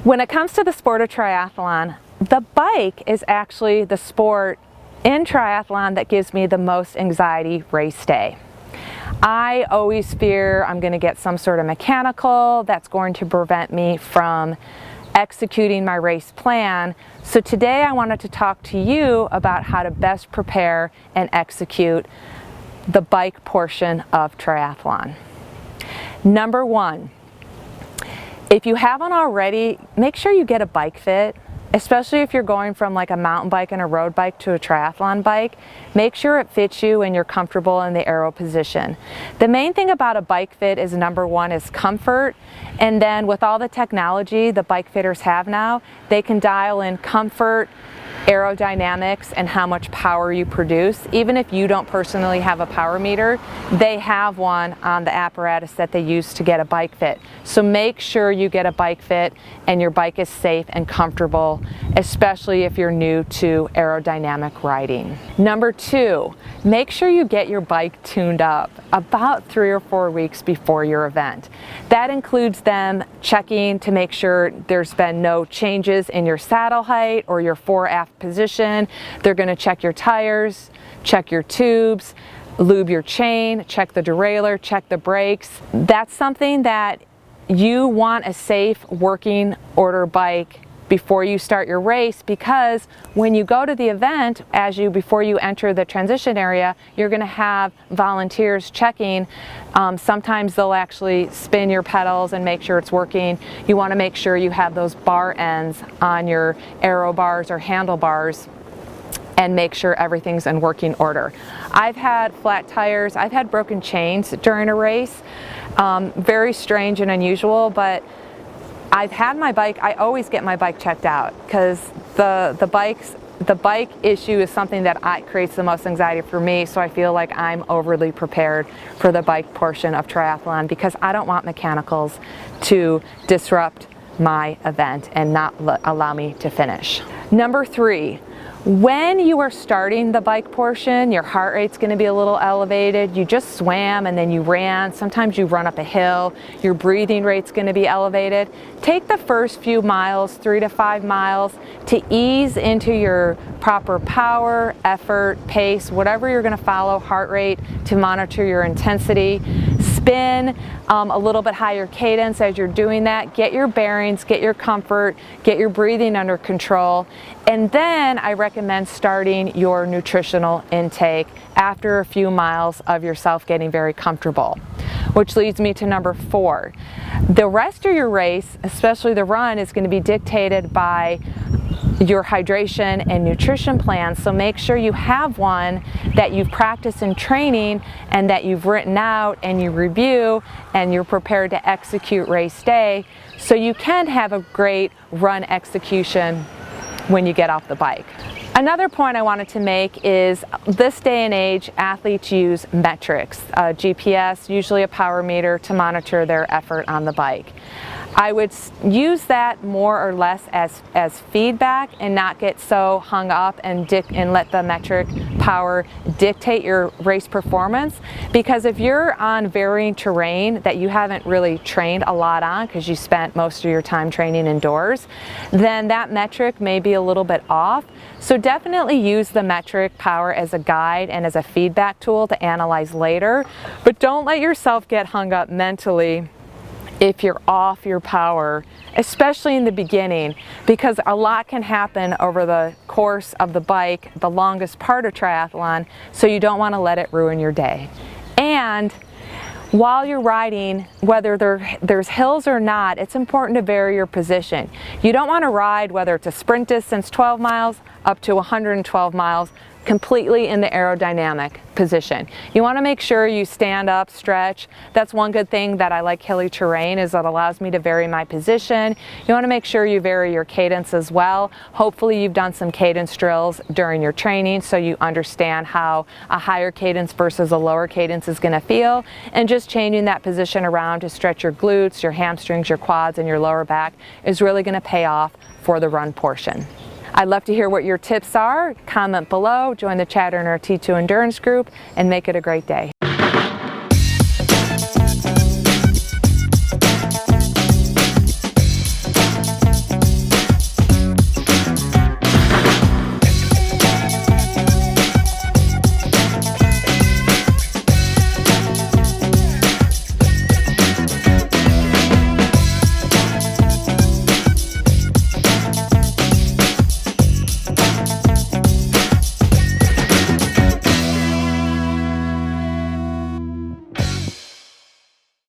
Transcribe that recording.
When it comes to the sport of triathlon, the bike is actually the sport in triathlon that gives me the most anxiety race day. I always fear I'm going to get some sort of mechanical that's going to prevent me from executing my race plan. So today I wanted to talk to you about how to best prepare and execute the bike portion of triathlon. Number one, if you haven't already, make sure you get a bike fit, especially if you're going from like a mountain bike and a road bike to a triathlon bike. Make sure it fits you and you're comfortable in the aero position. The main thing about a bike fit is, number one, is comfort. And then with all the technology the bike fitters have now, they can dial in comfort, aerodynamics, and how much power you produce. Even if you don't personally have a power meter, they have one on the apparatus that they use to get a bike fit. So make sure you get a bike fit and your bike is safe and comfortable, especially if you're new to aerodynamic riding. Number two, make sure you get your bike tuned up about 3 or 4 weeks before your event. That includes them checking to make sure there's been no changes in your saddle height or your fore-aft position. They're going to check your tires, check your tubes, lube your chain, check the derailleur, check the brakes. That's something that you want a safe working order bike before you start your race, because when you go to the event, before you enter the transition area, you're going to have volunteers checking. Sometimes they'll actually spin your pedals and make sure it's working. You want to make sure you have those bar ends on your aero bars or handlebars and make sure everything's in working order. I've had flat tires, I've had broken chains during a race. Very strange and unusual, but I've had my bike, I always get my bike checked out, because the bike issue is something that creates the most anxiety for me, so I feel like I'm overly prepared for the bike portion of triathlon, because I don't want mechanicals to disrupt my event and not allow me to finish. Number three, when you are starting the bike portion, your heart rate's going to be a little elevated. You just swam and then you ran. Sometimes you run up a hill. Your breathing rate's going to be elevated. Take the first few miles, 3 to 5 miles, to ease into your proper power, effort, pace, whatever you're going to follow, heart rate, to monitor your intensity. Spin a little bit higher cadence as you're doing that. Get your bearings, get your comfort, get your breathing under control. And then I recommend starting your nutritional intake after a few miles of yourself getting very comfortable. Which leads me to number four. The rest of your race, especially the run, is going to be dictated by your hydration and nutrition plan. So make sure you have one that you've practiced in training and that you've written out and you review and you're prepared to execute race day, so you can have a great run execution when you get off the bike. Another point I wanted to make is, this day and age, athletes use metrics, GPS, usually a power meter, to monitor their effort on the bike. I would use that more or less as feedback and not get so hung up and let the metric power dictate your race performance, because if you're on varying terrain that you haven't really trained a lot on because you spent most of your time training indoors, then that metric may be a little bit off. So definitely use the metric power as a guide and as a feedback tool to analyze later, but don't let yourself get hung up mentally if you're off your power, especially in the beginning, because a lot can happen over the course of the bike, the longest part of triathlon, so you don't want to let it ruin your day. And while you're riding, whether there's hills or not, it's important to vary your position. You don't want to ride, whether it's a sprint distance 12 miles up to 112 miles, completely in the aerodynamic position. You want to make sure you stand up, stretch. That's one good thing that I like hilly terrain, is it allows me to vary my position. You want to make sure you vary your cadence as well. Hopefully you've done some cadence drills during your training so you understand how a higher cadence versus a lower cadence is going to feel, and just changing that position around to stretch your glutes, your hamstrings, your quads, and your lower back is really going to pay off for the run portion. I'd love to hear what your tips are. Comment below, join the chatter in our T2 Endurance group, and make it a great day.